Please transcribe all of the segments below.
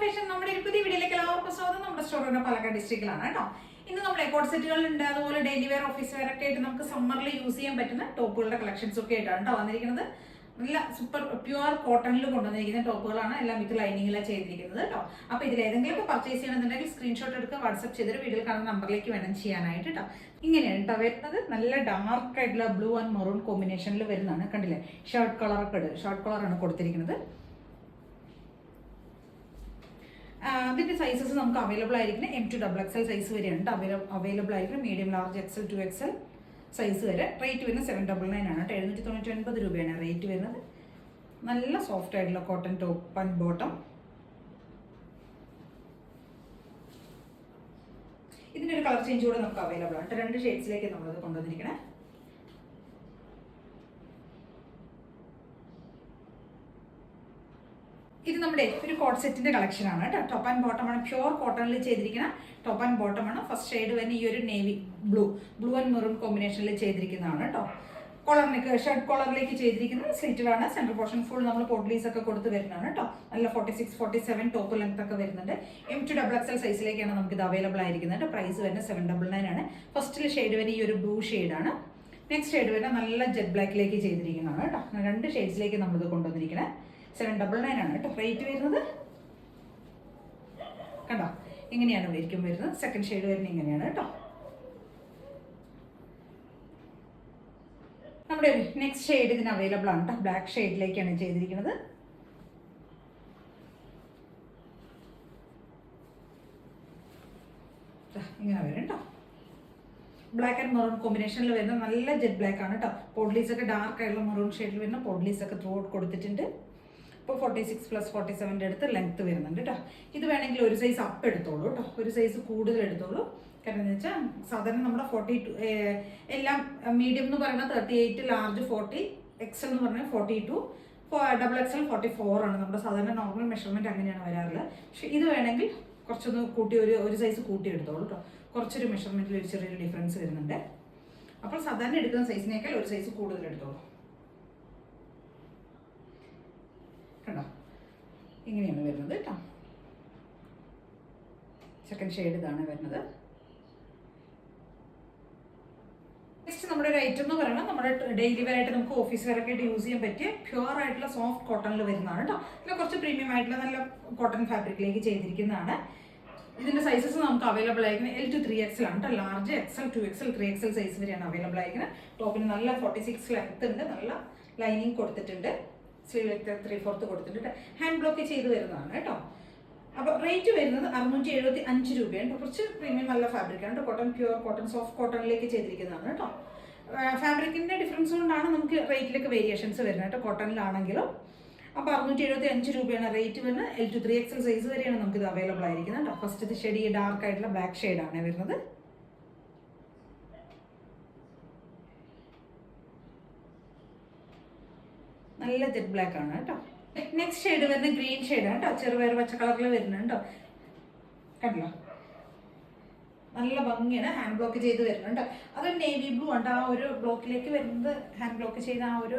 Fashion നമ്മുടെ ഒരു പുതിയ വീഡിയോയിലേക്ക് എല്ലാവർക്കും സ്വാഗതം. നമ്മുടെ സ്റ്റോർ പാലക്കാട് ഡിസ്ട്രിക്റ്റിലാണ് കേട്ടോ. ഇന്ന് നമ്മുടെ കോട്ട് സെറ്റുകളുണ്ട്, അതുപോലെ ഡെയിലി വെയർ, ഓഫീസ് വെയർ ഒക്കെ ആയിട്ട് നമുക്ക് സമ്മറിൽ യൂസ് ചെയ്യാൻ പറ്റുന്ന ടോപ്പുകളുടെ കളക്ഷൻസ് ഒക്കെ ആയിട്ടാണ് കേട്ടോ വന്നിരിക്കുന്നത്. നല്ല സൂപ്പർ പ്യുവർ കോട്ടണിൽ കൊണ്ടുവന്നിരിക്കുന്ന ടോപ്പുകളാണ്, എല്ലാം വിത്ത് ലൈനിങ്ങിലാണ് ചെയ്തിരിക്കുന്നത് കേട്ടോ. അപ്പോൾ ഇതിൽ ഏതെങ്കിലും പർച്ചേസ് ചെയ്യണമെന്നുണ്ടെങ്കിൽ സ്ക്രീൻഷോട്ട് എടുക്കുക, വാട്സ്ആപ്പ് ചെയ്തൊരു വീഡിയോയിൽ കാണുന്ന നമ്പറിലേക്ക് വേണം ചെയ്യാനായിട്ട് കേട്ടോ. ഇങ്ങനെയാണ് കേട്ടോ വരുന്നത്. നല്ല ഡാർക്ക് ആയിട്ടുള്ള ബ്ലൂ ആൻഡ് മെറൂൺ കോമ്പിനേഷനിൽ വരുന്നതാണ്. കണ്ടില്ലേ, ഷർട്ട് കളറാണ് കൊടുത്തിരിക്കുന്നത്. അതിൻ്റെ സൈസസ് നമുക്ക് അവൈലബിൾ ആയിരിക്കുന്നത് M2XXL സൈസ് വരെയുണ്ട് അവൈലബിൾ ആയിരിക്കുന്നത്. Medium, large, XL, 2XL size വരെ. റേറ്റ് വരുന്നത് 799 ആണ് കേട്ടോ. 799 രൂപയാണ് റേറ്റ് വരുന്നത്. നല്ല സോഫ്റ്റ് ആയിട്ടുള്ള കോട്ടൺ ടോപ്പ് ആൻഡ് ബോട്ടം. ഇതിൻ്റെ ഒരു കളർ ചേഞ്ച് കൂടെ നമുക്ക് അവൈലബിൾ ആണ്. 2 ഷെയ്ഡ്സിലേക്ക് നമ്മളത് കൊണ്ടുവന്നിരിക്കണേ. ഇത് നമ്മുടെ ഒരു കോട്ട് സെറ്റിന്റെ കളക്ഷൻ ആണ് കേട്ടോ. ടോപ്പ് ആൻഡ് ബോട്ടം ആണ്, പ്യുവർ കോട്ടണിൽ ചെയ്തിരിക്കുന്ന ടോപ്പ് ആൻഡ് ബോട്ടം ആണ്. ഫസ്റ്റ് ഷെയ്ഡ് തന്നെ ഈ ഒരു നേവി ബ്ലൂ ആൻഡ് മെറൂൺ കോമ്പിനേഷനിൽ ചെയ്തിരിക്കുന്നതാണ് കേട്ടോ. കോളറിലേക്ക്, ഷർട്ട് കോളറിലേക്ക് ചെയ്തിരിക്കുന്നത് സ്ലിറ്റഡ് ആണ്. സെൻട്രൽ പോർഷൻ ഫുൾ നമ്മൾ പോട്ട്ലീസ് ഒക്കെ കൊടുത്ത് വരുന്നതാണ് കേട്ടോ. നല്ല 46, 47 ടോപ്പ് ലെങ്ത് ഒക്കെ വരുന്നുണ്ട്. M2XXL സൈസിലേക്കാണ് നമുക്ക് ഇത് അവൈലബിൾ ആയിരിക്കുന്നത്. പ്രൈസ് വരുന്നത് 799 ആണ്. ഫസ്റ്റിൽ ഷെയ്ഡ് വരെ ഈ ഒരു ബ്ലൂ ഷെയ്ഡാണ്. നെക്സ്റ്റ് ഷെയ്ഡ് വരുന്നത് നല്ല ജെറ്റ് ബ്ലാക്കിലേക്ക് ചെയ്തിരിക്കുന്നതാണ് കേട്ടോ. 2 ഷെയ്ഡ്സിലേക്ക് നമ്മളിത് കൊണ്ടുവന്നിരിക്കുന്നത്. 799 ആണ് കേട്ടോ റേറ്റ് വരുന്നത്. കണ്ടോ, ഇങ്ങനെയാണ് ഒരിക്കും വരുന്നത്. സെക്കൻഡ് ഷെയ്ഡ് വരുന്നത് ഇങ്ങനെയാണ് കേട്ടോ. നമ്മുടെ നെക്സ്റ്റ് ഷെയ്ഡ് ഇതിന് അവൈലബിൾ ആണ് കേട്ടോ. ബ്ലാക്ക് ഷെയ്ഡിലേക്കാണ് ചെയ്തിരിക്കുന്നത്. ഇങ്ങനെ വരും കേട്ടോ. ബ്ലാക്ക് ആൻഡ് മെറൂൺ കോമ്പിനേഷനിൽ വരുന്ന നല്ല ജെറ്റ് ബ്ലാക്ക് ആണ് കേട്ടോ. പോഡ്ലീസ് ഒക്കെ ഡാർക്ക് ആയിട്ടുള്ള മെറൂൺ ഷെയ്ഡിൽ വരുന്ന പോഡ്ലീസ് ഒക്കെ ത്രൂ ഔട്ട് കൊടുത്തിട്ടുണ്ട്. ഇപ്പോൾ 46 + 47 അടുത്ത് ലെങ്ത് വരുന്നുണ്ട് കേട്ടോ. ഇത് വേണമെങ്കിൽ ഒരു സൈസ് അപ്പ് എടുത്തോളൂ കേട്ടോ, ഒരു സൈസ് കൂടുതൽ എടുത്തോളൂ. കാരണം എന്ന് വെച്ചാൽ സാധാരണ നമ്മുടെ 42 എല്ലാം മീഡിയം എന്ന് പറയുന്നത് 38, ലാർജ് 40, XL എന്ന് പറഞ്ഞാൽ 42, XXL 44 ആണ് നമ്മുടെ സാധാരണ നോർമൽ മെഷർമെൻറ്റ്, അങ്ങനെയാണ് വരാറുള്ളത്. പക്ഷേ ഇത് വേണമെങ്കിൽ കുറച്ചൊന്ന് കൂട്ടി ഒരു സൈസ് കൂട്ടി എടുത്തോളൂ കേട്ടോ. കുറച്ചൊരു മെഷർമെൻറ്റിൽ ഒരു ചെറിയൊരു ഡിഫറൻസ് വരുന്നുണ്ട്. അപ്പോൾ സാധാരണ എടുക്കുന്ന സൈസിനേക്കാൾ ഒരു സൈസ് കൂടുതൽ എടുത്തോളൂ. കണ്ടോ, ഇങ്ങനെയാണ് വരുന്നത് കേട്ടോ. സെക്കൻഡ് ഷെയ്ഡ് ഇതാണ് വരുന്നത്. നെക്സ്റ്റ് നമ്മുടെ ഒരു ഐറ്റം എന്ന് പറയുന്നത് നമ്മുടെ ഡെയിലി വെയർ ആയിട്ട് നമുക്ക് ഓഫീസ് വെയർ ഒക്കെ ആയിട്ട് യൂസ് ചെയ്യാൻ പറ്റിയ പ്യുവർ ആയിട്ടുള്ള സോഫ്റ്റ് കോട്ടണിൽ വരുന്നതാണ് കേട്ടോ. ഇതിൽ കുറച്ച് പ്രീമിയം ആയിട്ടുള്ള നല്ല കോട്ടൺ ഫാബ്രിക്കിലേക്ക് ചെയ്തിരിക്കുന്നതാണ്. ഇതിന്റെ സൈസസ് നമുക്ക് അവൈലബിൾ ആയിരിക്കുന്നത് L to 3XL ആണ് കേട്ടോ. Large, XL, 2XL, 3XL size വരെയാണ് അവൈലബിൾ ആയിരിക്കുന്നത്. ടോപ്പിന് നല്ല 46 ലെങ്ത് ഉണ്ട്, നല്ല ലൈനിങ് കൊടുത്തിട്ടുണ്ട്. സ്ലീവിലേക്ക് 3/4 കൊടുത്തിട്ടുണ്ട്. ഹാൻഡ് ബ്ലോക്ക് ചെയ്ത് വരുന്നതാണ് കേട്ടോ. അപ്പോൾ റേറ്റ് വരുന്നത് 675 രൂപയാണ്. കുറച്ച് പ്രീമിയം നല്ല ഫാബ്രിക്കാണ് കേട്ടോ. കോട്ടൺ, പ്യുവർ കോട്ടൺ, സോഫ്റ്റ് കോട്ടണിലേക്ക് ചെയ്തിരിക്കുന്നതാണ് കേട്ടോ. ഫാബ്രിക്കിൻ്റെ ഡിഫറൻസ് കൊണ്ടാണ് നമുക്ക് റേറ്റിലേക്ക് വേരിയേഷൻസ് വരുന്നത് കേട്ടോ, കോട്ടണിലാണെങ്കിലും. അപ്പോൾ 675 രൂപയാണ് റേറ്റ് വരുന്നത്. L to 3XL സൈസ് വരെയാണ് നമുക്ക് ഇത് അവൈലബിൾ ആയിരിക്കുന്നത് കേട്ടോ. ഫസ്റ്റത്തെ ഷെയ്ഡ് ഈ ഡാർക്ക് ആയിട്ടുള്ള ബ്ലാക്ക് ഷെയ്ഡാണ് വരുന്നത്. നല്ല ജെറ്റ് ബ്ലാക്ക് ആണ് കേട്ടോ. നെക്സ്റ്റ് ഷെയ്ഡ് വരുന്നത് ഗ്രീൻ ഷെയ്ഡാണ് കേട്ടോ. ചെറുപയർ പച്ച കളറിൽ വരുന്നുണ്ടോ, കണ്ടല്ലോ. നല്ല ഭംഗിയാണ്. ഹാൻഡ് ബ്ലോക്ക് ചെയ്ത് വരുന്നുണ്ട്. അതൊരു നേവി ബ്ലൂ ഉണ്ട്. ആ ഒരു ബ്ലോക്കിലേക്ക് വരുന്നത്, ഹാൻഡ് ബ്ലോക്ക് ചെയ്ത ആ ഒരു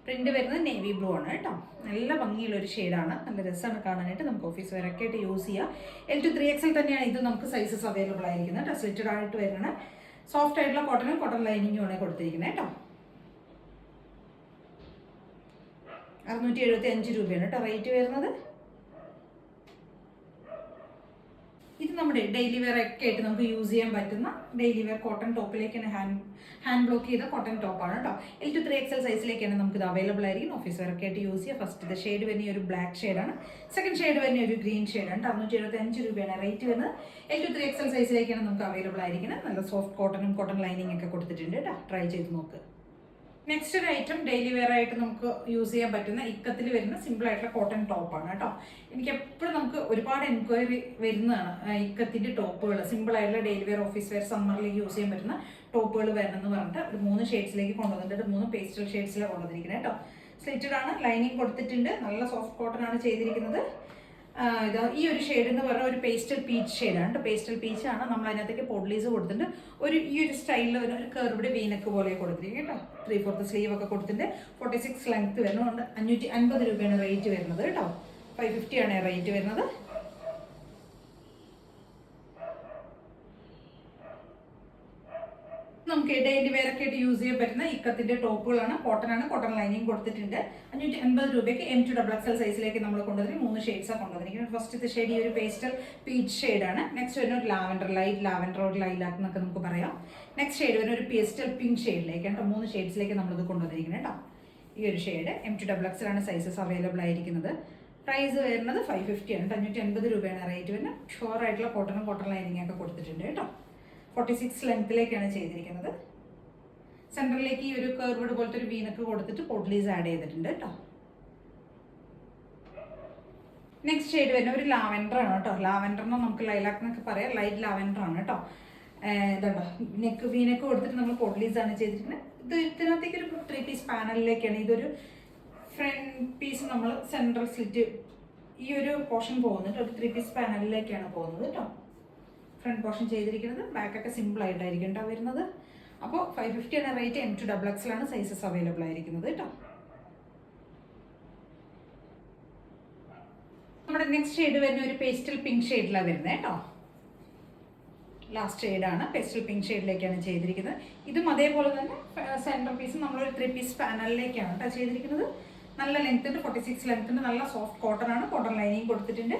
പ്രിന്റ് വരുന്നത് നേവി ബ്ലൂ ആണ് കേട്ടോ. നല്ല ഭംഗിയുള്ള ഒരു ഷെയ്ഡാണ്. നല്ല രസമാണ് കാണാനായിട്ട്. നമുക്ക് ഓഫീസ് വെയർ ഒക്കെ ആയിട്ട് യൂസ് ചെയ്യാം. L to 3XL തന്നെയാണ് ഇത് നമുക്ക് സൈസസ് അവൈലബിൾ ആയിരിക്കുന്നത് കേട്ടോ. സ്ലിറ്റഡ് ആയിട്ട് വരുന്നത് സോഫ്റ്റ് ആയിട്ടുള്ള കോട്ടൺ ലൈനിങ്ങും ആണ് കൊടുത്തിരിക്കുന്നത് കേട്ടോ. 675 രൂപയാണ് കേട്ടോ റേറ്റ് വരുന്നത്. ഇത് നമ്മുടെ ഡെയിലി വെയർ ഒക്കെ ആയിട്ട് നമുക്ക് യൂസ് ചെയ്യാൻ പറ്റുന്ന ഡെയിലി വെയർ കോട്ടൺ ടോപ്പിലേക്കാണ് ഹാൻഡ് ബ്ലോക്ക് ചെയ്ത കോട്ടൺ ടോപ്പാണ് കേട്ടോ. L to 3XL സൈസിലേക്കാണ് നമുക്ക് ഇത് അവൈലബിൾ ആയിരിക്കും. ഓഫീസ് വെയർ ഒക്കെ ആയിട്ട് യൂസ് ചെയ്യാം. ഫസ്റ്റ് ഷെയ്ഡ് വരുന്ന ഒരു ബ്ലാക്ക് ഷെയ്ഡാണ്. സെക്കൻഡ് ഷെയ്ഡ് വരുന്ന ഒരു ഗ്രീൻ ഷെയ്ഡാണ്. 675 രൂപയാണ് റേറ്റ് വരുന്നത്. L to 3XL സൈസിലേക്കാണ് നമുക്ക് അവൈലബിൾ ആയിരിക്കുന്നത്. നല്ല സോഫ്റ്റ് കോട്ടൺ ലൈനിങ് ഒക്കെ കൊടുത്തിട്ടുണ്ട് കേട്ടോ. ട്രൈ ചെയ്ത് നോക്ക്. നെക്സ്റ്റ് ഒരു ഐറ്റം ഡെയിലി വെയർ ആയിട്ട് നമുക്ക് യൂസ് ചെയ്യാൻ പറ്റുന്ന ഇക്കത്തിൽ വരുന്ന സിമ്പിൾ ആയിട്ടുള്ള കോട്ടൺ ടോപ്പാണ് കേട്ടോ. എനിക്ക് എപ്പോഴും നമുക്ക് ഒരുപാട് എൻക്വയറി വരുന്നതാണ് ഇക്കത്തിൻ്റെ ടോപ്പുകൾ. സിമ്പിൾ ആയിട്ടുള്ള ഡെയിലി വെയർ, ഓഫീസ് വെയർ, സമ്മറിലേക്ക് യൂസ് ചെയ്യാൻ പറ്റുന്ന ടോപ്പുകൾ വരണമെന്ന് പറഞ്ഞിട്ട് ഒരു 3 ഷെയ്ഡ്സിലേക്ക് കൊണ്ടുവന്നിട്ട് 3 പേസ്റ്റൽ ഷെയ്ഡ്സിലാണ് കൊണ്ടുവന്നിരിക്കുന്നത് കേട്ടോ. സ്ലിറ്റഡ് ആണ്, ലൈനിങ് കൊടുത്തിട്ടുണ്ട്. നല്ല സോഫ്റ്റ് കോട്ടൺ ആണ് ചെയ്തിരിക്കുന്നത്. ഇതാ ഈ ഒരു ഷെയ്ഡ് എന്ന് പറഞ്ഞാൽ ഒരു പേസ്റ്റൽ പീച്ച് ഷെയ്ഡാണ് കേട്ടോ. പേസ്റ്റൽ പീച്ച് ആണ്. നമ്മൾ അതിനകത്തേക്ക് പോഡ്ലീസ് കൊടുത്തിട്ടുണ്ട്. ഈ ഒരു സ്റ്റൈലിൽ ഒരു കർവ്ഡ് വീനക്ക് പോലെ കൊടുത്തിരിക്കും കേട്ടോ. 3/4 സ്ലീവ് ഒക്കെ കൊടുത്തിട്ടുണ്ട്. 46 ലെങ്ത് വരുന്നുണ്ട്. 550 രൂപയാണ് റേറ്റ് വരുന്നത് കേട്ടോ. 550 ആണ് റേറ്റ് വരുന്നത്. ഡെയിലി വെയർ ഒക്കെ ആയിട്ട് യൂസ് ചെയ്യാൻ പറ്റുന്ന ഇക്കത്തിന്റെ ടോപ്പുകളാണ്. കോട്ടൺ ആണ്, കോട്ടൺ ലൈനിങ് കൊടുത്തിട്ടുണ്ട്. 580 രൂപയ്ക്ക് M2XXL സൈസിലേക്ക് നമ്മൾ കൊണ്ടുവന്നിട്ട് 3 ഷെയ്ഡ്സാണ് കൊണ്ടുവന്നിരിക്കുന്നത്. ഫസ്റ്റത്തെ ഷെയ്ഡ് ഈ ഒരു പേസ്റ്റൽ പീച്ച് ഷെയ്ഡാണ്. നെക്സ്റ്റ് വരുന്ന ഒരു ലാവൻഡർ, ലൈറ്റ് ലാവൻഡർ ഒരു ലൈലാക്ക് എന്നൊക്കെ നമുക്ക് പറയാം. നെക്സ്റ്റ് ഷെയ്ഡ് വരുന്ന ഒരു പേസ്റ്റൽ പിങ്ക് ഷെയ്ഡിലേക്ക് കേട്ടോ. 3 ഷെയ്ഡ്സിലേക്ക് നമ്മളിത് കൊണ്ടുവന്നിരിക്കുന്നത് കേട്ടോ. ഈ ഒരു ഷെയ്ഡ് M2XXL ആണ് സൈസസ് അവൈലബിൾ ആയിരിക്കുന്നത്. പ്രൈസ് വരുന്നത് 550 ആണ്. 580 രൂപയാണ് റേറ്റ് വരുന്നത്. ഷുവർ ആയിട്ടുള്ള കോട്ടണും കോട്ടൺ ലൈനിങ് ഒക്കെ കൊടുത്തിട്ടുണ്ട് കേട്ടോ. 46 ലെങ്ത്തിലേക്കാണ് ചെയ്തിരിക്കുന്നത്. സെൻറ്ററിലേക്ക് ഈ ഒരു കർവ്ഡ് പോലത്തെ ഒരു വീനക്ക് കൊടുത്തിട്ട് പോട്ട്ലീസ് ആഡ് ചെയ്തിട്ടുണ്ട് കേട്ടോ. നെക്സ്റ്റ് ഷെയ്ഡ് വരുന്ന ഒരു ലാവൻഡർ ആണ് കേട്ടോ. ലാവൻഡറിന് നമുക്ക് ലൈലാക്ക് എന്നൊക്കെ പറയാം. ലൈറ്റ് ലാവൻഡർ ആണ് കേട്ടോ. ഇതുണ്ടോ, വീനക്ക് കൊടുത്തിട്ട് നമ്മൾ പോട്ട്ലീസ് ആണ് ചെയ്തിരിക്കുന്നത്. ഇത് ഇതിനകത്തേക്ക് ഒരു 3 പീസ് പാനലിലേക്കാണ്. ഇതൊരു ഫ്രണ്ട് പീസ് നമ്മൾ സെൻട്രൽ സ്ലിറ്റ് ഈ ഒരു പോർഷൻ പോകുന്നത് ഒരു 3 പീസ് പാനലിലേക്കാണ് പോകുന്നത് കേട്ടോ. ഫ്രണ്ട് പോർഷൻ ചെയ്തിരിക്കുന്നത്. ബാക്കൊക്കെ സിമ്പിൾ ആയിട്ടായിരിക്കും കേട്ടോ വരുന്നത്. അപ്പോൾ 550 ആണ് റേറ്റ്. M2XXL ആണ് സൈസസ് അവൈലബിൾ ആയിരിക്കുന്നത് കേട്ടോ. നമ്മുടെ നെക്സ്റ്റ് ഷെയ്ഡ് വരുന്ന ഒരു പേസ്റ്റൽ പിങ്ക് ഷെയ്ഡിലാണ് വരുന്നത് കേട്ടോ. ലാസ്റ്റ് ഷെയ്ഡാണ്. പേസ്റ്റൽ പിങ്ക് ഷെയ്ഡിലേക്കാണ് ചെയ്തിരിക്കുന്നത്. ഇതും അതേപോലെ തന്നെ സെൻറ്റർ പീസ് നമ്മളൊരു 3 പീസ് പാനലിലേക്കാണ് കേട്ടോ ചെയ്തിരിക്കുന്നത്. നല്ല ലെങ്ത് ഉണ്ട്, 46 ലെങ്ത് ഉണ്ട്. നല്ല സോഫ്റ്റ് കോട്ടൺ ആണ്, കോട്ടൺ ലൈനിങ് കൊടുത്തിട്ടുണ്ട്.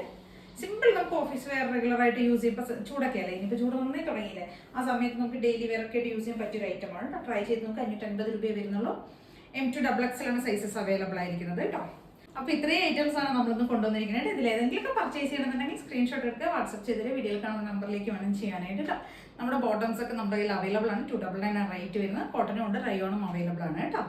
സിമ്പിൾ നമുക്ക് ഓഫീസ് വെയർ റെഗുലർ ആയിട്ട് യൂസ് ചെയ്യുമ്പോൾ ചൂടൊക്കെ അല്ലേ, ഇനിയിപ്പോൾ ചൂട് നന്നായി തുടങ്ങിയില്ലേ, ആ സമയത്ത് നമുക്ക് ഡെയിലി വെയർ ഒക്കെ ആയിട്ട് യൂസ് ചെയ്യാൻ പറ്റിയ ഒരു ഐറ്റമാണ്. ട്രൈ ചെയ്ത് നമുക്ക് 550 രൂപയെ വരുന്നുള്ളൂ. M2XXL ആണ് സൈസസ് അവൈലബിൾ ആയിരിക്കുന്നത് കേട്ടോ. അപ്പോൾ ഇത്രയും ഐറ്റംസ് ആണ് നമ്മളിന്ന് കൊണ്ടുവന്നിരിക്കുന്നത്. ഇതിൽ ഏതെങ്കിലുമൊക്കെ പർച്ചേസ് ചെയ്യണമെന്നുണ്ടെങ്കിൽ സ്ക്രീൻഷോട്ട് എടുത്ത് വാട്സ്ആപ്പ് ചെയ്തിട്ട് വീഡിയോയിൽ കാണുന്ന നമ്പറിലേക്ക് വേണം ചെയ്യാനായിട്ട് കേട്ടോ. നമ്മുടെ ബോട്ടംസ് ഒക്കെ നമ്മുടെ കയ്യിൽ അവൈലബിൾ ആണ്. 299 ആണ് റേറ്റ് വരുന്നത്. കോട്ടനും ഉണ്ട്, റയോണും അവൈലബിൾ ആണ് കേട്ടോ.